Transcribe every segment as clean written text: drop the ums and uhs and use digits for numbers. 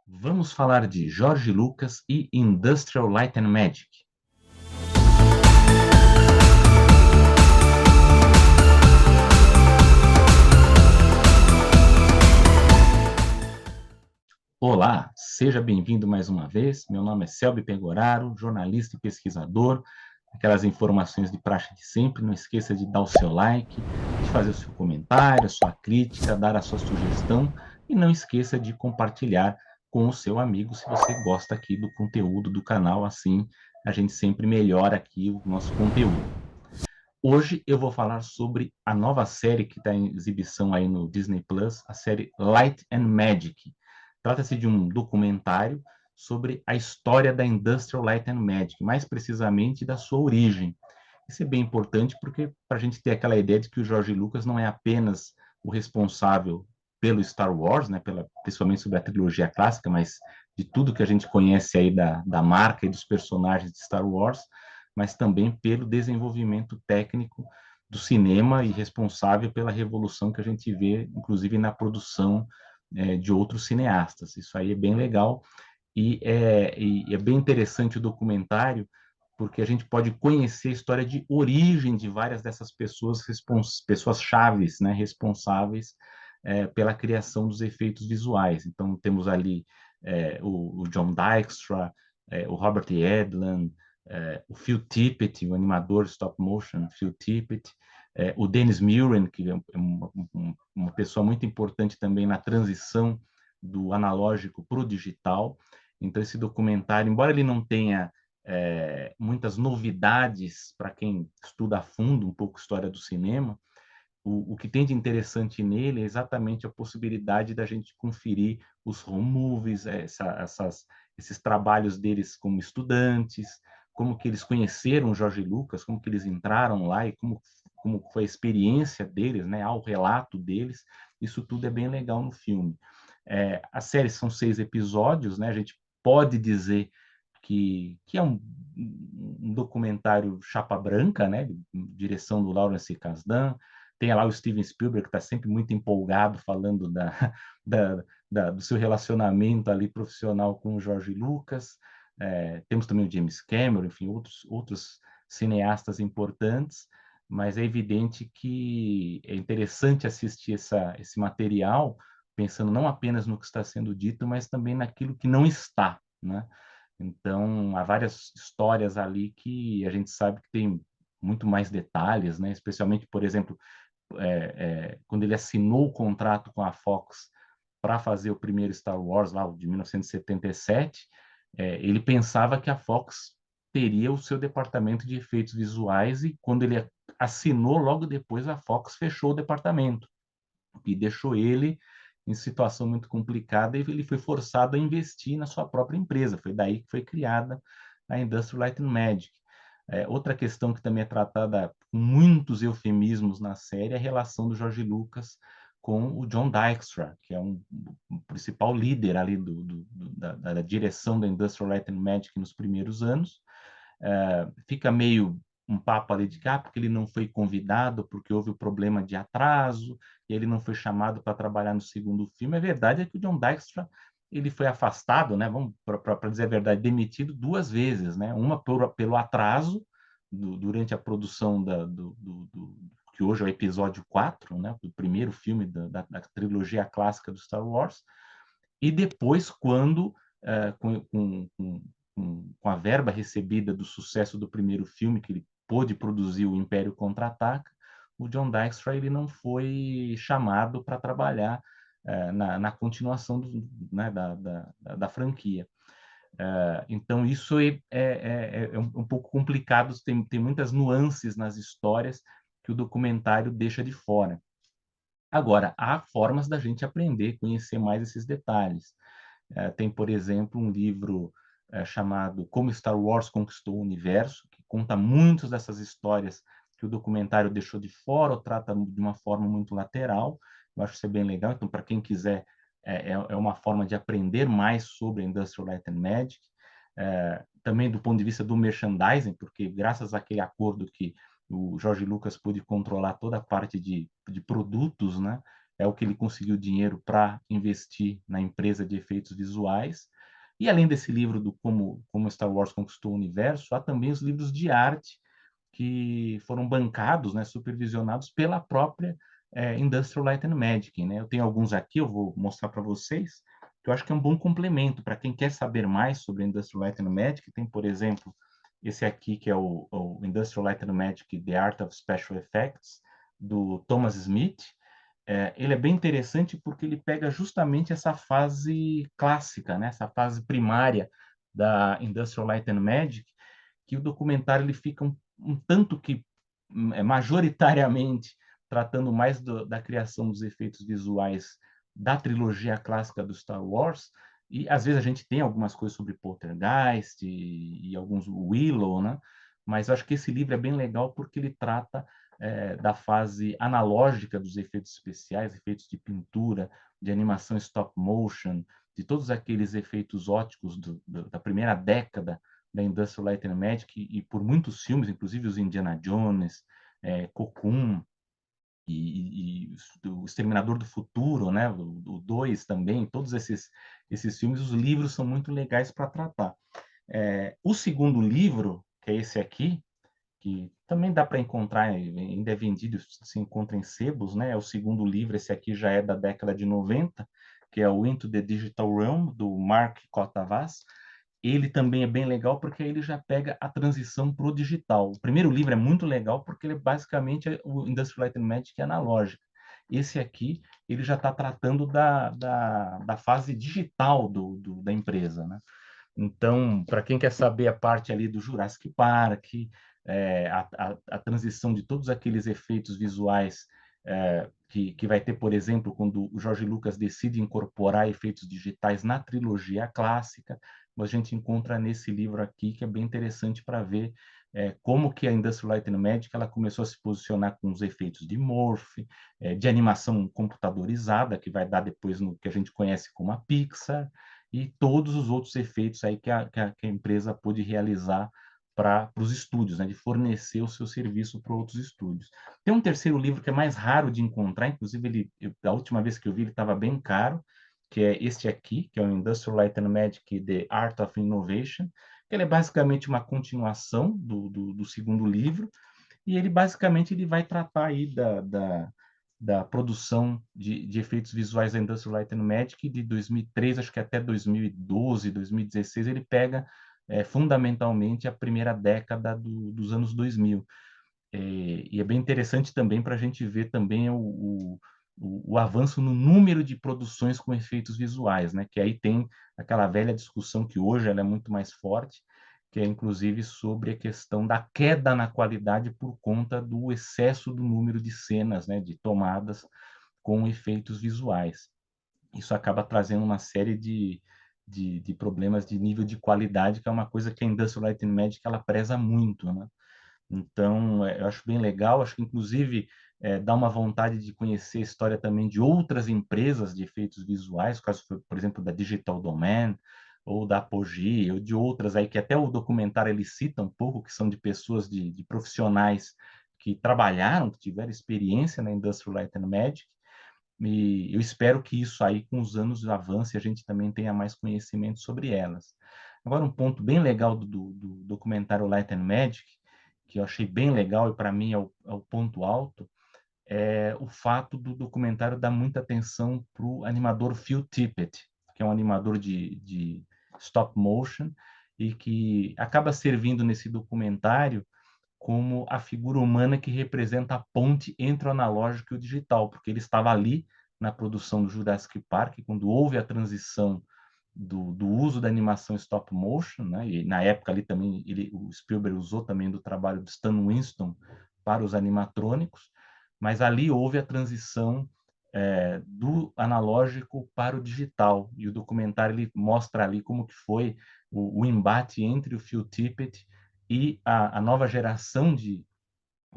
Vamos falar de George Lucas e Industrial Light and Magic. Olá, seja bem-vindo mais uma vez. Meu nome é Selby Pegoraro, jornalista e pesquisador. Aquelas informações de praxe de sempre. Não esqueça de dar o seu like, de fazer o seu comentário, a sua crítica, dar a sua sugestão e não esqueça de compartilhar com o seu amigo se você gosta aqui do conteúdo do canal. Assim, a gente sempre melhora aqui o nosso conteúdo. Hoje eu vou falar sobre a nova série que está em exibição aí no Disney Plus, a série Light and Magic. Trata-se de um documentário sobre a história da Industrial Light and Magic, mais precisamente da sua origem. Isso é bem importante porque para a gente ter aquela ideia de que o George Lucas não é apenas o responsável pelo Star Wars, né, principalmente sobre a trilogia clássica, mas de tudo que a gente conhece aí da marca e dos personagens de Star Wars, mas também pelo desenvolvimento técnico do cinema e responsável pela revolução que a gente vê, inclusive na produção de outros cineastas. Isso aí é bem legal e é bem interessante o documentário, porque a gente pode conhecer a história de origem de várias dessas pessoas, pessoas chaves, né, responsáveis pela criação dos efeitos visuais. Então, temos ali o John Dykstra, o Robert Edlund, o Phil Tippett, o animador stop motion, Phil Tippett, o Dennis Muren, que é uma pessoa muito importante também na transição do analógico para o digital. Então, esse documentário, embora ele não tenha muitas novidades para quem estuda a fundo um pouco história do cinema, o que tem de interessante nele é exatamente a possibilidade da gente conferir os home movies, esses trabalhos deles como estudantes, como que eles conheceram o Jorge Lucas, como que eles entraram lá e como foi a experiência deles, né, ao relato deles. Isso tudo é bem legal no filme. A série são 6 episódios, né? A gente pode dizer que é um documentário chapa branca, né? Direção do Lawrence Kasdan. Tem lá o Steven Spielberg, que está sempre muito empolgado, falando da, do seu relacionamento ali profissional com o George Lucas. Temos também o James Cameron, enfim, outros cineastas importantes, mas é evidente que é interessante assistir esse material, pensando não apenas no que está sendo dito, mas também naquilo que não está, né? Então, há várias histórias ali que a gente sabe que tem muito mais detalhes, né? Especialmente, por exemplo, quando ele assinou o contrato com a Fox para fazer o primeiro Star Wars, lá, o de 1977, ele pensava que a Fox teria o seu departamento de efeitos visuais e quando ele assinou, logo depois a Fox fechou o departamento e deixou ele em situação muito complicada e ele foi forçado a investir na sua própria empresa. Foi daí que foi criada a Industrial Light and Magic. Outra questão que também é tratada com muitos eufemismos na série é a relação do George Lucas com o John Dykstra, que é um principal líder ali da direção da Industrial Light and Magic nos primeiros anos. Fica meio um papo ali de cá, porque ele não foi convidado, porque houve o problema de atraso, e ele não foi chamado para trabalhar no segundo filme. A verdade é que o John Dykstra ele foi afastado, né? Vamos para dizer a verdade, demitido 2 vezes, né? Uma pelo atraso durante a produção que hoje é o episódio 4, né? Do primeiro filme da trilogia clássica do Star Wars, e depois quando com a verba recebida do sucesso do primeiro filme, que ele pôde produzir o Império Contra-Ataca, o John Dykstra ele não foi chamado para trabalhar na continuação né, da franquia. Então, isso é um pouco complicado, tem muitas nuances nas histórias que o documentário deixa de fora. Agora, há formas da gente aprender, conhecer mais esses detalhes. Tem, por exemplo, um livro chamado Como Star Wars Conquistou o Universo, que conta muitas dessas histórias que o documentário deixou de fora ou trata de uma forma muito lateral. Eu acho isso bem legal. Então, para quem quiser, é uma forma de aprender mais sobre a Industrial Light and Magic. Também do ponto de vista do merchandising, porque graças àquele acordo que o Jorge Lucas pôde controlar toda a parte de produtos, né? é o que ele conseguiu dinheiro para investir na empresa de efeitos visuais. E além desse livro do como Star Wars conquistou o universo, há também os livros de arte que foram bancados, né, supervisionados pela própria Industrial Light and Magic, né? Eu tenho alguns aqui, eu vou mostrar para vocês, que eu acho que é um bom complemento para quem quer saber mais sobre Industrial Light and Magic. Tem, por exemplo, esse aqui que é o Industrial Light and Magic: The Art of Special Effects, do Thomas Smith. Ele é bem interessante porque ele pega justamente essa fase clássica, né? Essa fase primária da Industrial Light and Magic, que o documentário ele fica um tanto que majoritariamente tratando mais da criação dos efeitos visuais da trilogia clássica do Star Wars, e às vezes a gente tem algumas coisas sobre Poltergeist e alguns Willow, né? Mas eu acho que esse livro é bem legal porque ele trata da fase analógica dos efeitos especiais, efeitos de pintura, de animação stop motion, de todos aqueles efeitos óticos da primeira década da Industrial Light and Magic, e por muitos filmes, inclusive os Indiana Jones, Cocoon, e o Exterminador do Futuro, né? O 2 também, todos esses filmes, os livros são muito legais para tratar. O segundo livro, que é esse aqui, que também dá para encontrar, ainda é vendido, se encontra em sebos, né? É o segundo livro, esse aqui já é da década de 90, que é o Into the Digital Realm, do Mark Kotavas. Ele também é bem legal porque ele já pega a transição para o digital. O primeiro livro é muito legal porque ele basicamente é o Industrial Light and Magic analógica. Esse aqui, ele já está tratando da fase digital da empresa, né? Então, para quem quer saber a parte ali do Jurassic Park, a transição de todos aqueles efeitos visuais que vai ter, por exemplo, quando o Jorge Lucas decide incorporar efeitos digitais na trilogia clássica, a gente encontra nesse livro aqui, que é bem interessante para ver como que a Industrial Light and Magic ela começou a se posicionar com os efeitos de morph, de animação computadorizada, que vai dar depois no que a gente conhece como a Pixar, e todos os outros efeitos aí que a empresa pôde realizar para os estúdios, né, de fornecer o seu serviço para outros estúdios. Tem um terceiro livro que é mais raro de encontrar, inclusive a última vez que eu vi ele estava bem caro, que é este aqui, que é o Industrial Light and Magic: The Art of Innovation, que ele é basicamente uma continuação do segundo livro, e ele basicamente ele vai tratar aí da produção de efeitos visuais da Industrial Light and Magic de 2003, acho que até 2012, 2016, ele pega fundamentalmente a primeira década dos anos 2000. E é bem interessante também para a gente ver também o avanço no número de produções com efeitos visuais, né? Que aí tem aquela velha discussão que hoje ela é muito mais forte, que é inclusive sobre a questão da queda na qualidade por conta do excesso do número de cenas, né? De tomadas com efeitos visuais. Isso acaba trazendo uma série de problemas de nível de qualidade, que é uma coisa que a Industrial Light and Magic ela preza muito, né? Então, eu acho bem legal, acho que inclusive dá uma vontade de conhecer a história também de outras empresas de efeitos visuais, caso, por exemplo, da Digital Domain, ou da Apogee, ou de outras aí, que até o documentário ele cita um pouco, que são de pessoas, de profissionais que trabalharam, que tiveram experiência na Industrial Light and Magic, e eu espero que isso aí, com os anos, avance e a gente também tenha mais conhecimento sobre elas. Agora, um ponto bem legal do documentário Light and Magic, que eu achei bem legal e para mim é o ponto alto, é o fato do documentário dar muita atenção para o animador Phil Tippett, que é um animador de stop motion e que acaba servindo nesse documentário como a figura humana que representa a ponte entre o analógico e o digital, porque ele estava ali na produção do Jurassic Park, quando houve a transição do uso da animação stop motion, né? E na época ali também o Spielberg usou também do trabalho do Stan Winston para os animatrônicos, mas ali houve a transição do analógico para o digital, e o documentário ele mostra ali como que foi o embate entre o Phil Tippett e a nova geração de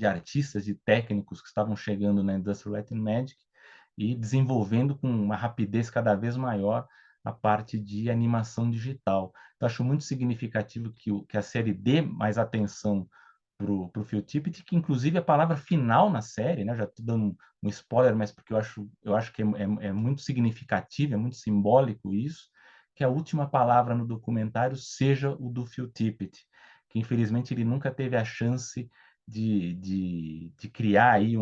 artistas, de técnicos que estavam chegando na Industrial Light and Magic e desenvolvendo com uma rapidez cada vez maior a parte de animação digital. Então, acho muito significativo que a série dê mais atenção pro Phil Tippett, que inclusive a palavra final na série, né? Já estou dando um spoiler, mas porque eu acho que é muito significativo, é muito simbólico isso, que a última palavra no documentário seja o do Phil Tippett, que infelizmente ele nunca teve a chance de criar aí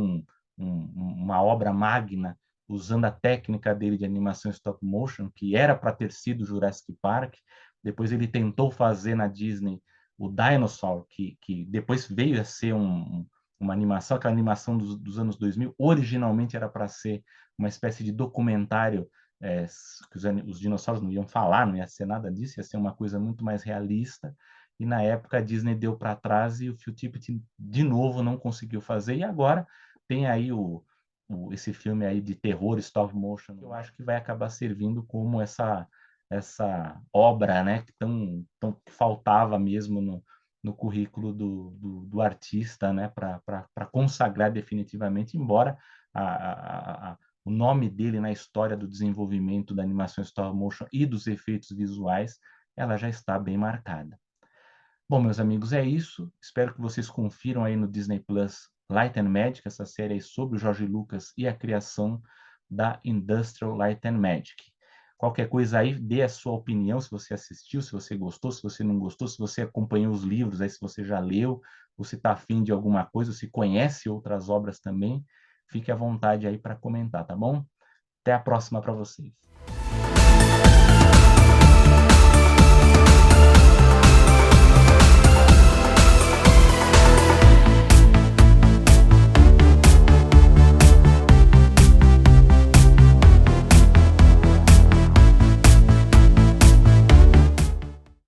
uma obra magna usando a técnica dele de animação stop motion, que era para ter sido Jurassic Park. Depois ele tentou fazer na Disney o Dinosaur, que depois veio a ser uma animação, aquela animação dos anos 2000, originalmente era para ser uma espécie de documentário, que os dinossauros não iam falar, não ia ser nada disso, ia ser uma coisa muito mais realista, e na época a Disney deu para trás e o Phil Tippett de novo não conseguiu fazer, e agora tem aí esse filme aí de terror stop motion, que eu acho que vai acabar servindo como essa obra, né, que faltava mesmo no currículo do artista, né, para consagrar definitivamente, embora o nome dele na história do desenvolvimento da animação stop motion e dos efeitos visuais, ela já está bem marcada. Bom, meus amigos, é isso. Espero que vocês confiram aí no Disney Plus Light and Magic, essa série aí sobre o Jorge Lucas e a criação da Industrial Light and Magic. Qualquer coisa aí, dê a sua opinião, se você assistiu, se você gostou, se você não gostou, se você acompanhou os livros, aí se você já leu, ou se está afim de alguma coisa, ou se conhece outras obras também, fique à vontade aí para comentar, tá bom? Até a próxima para vocês.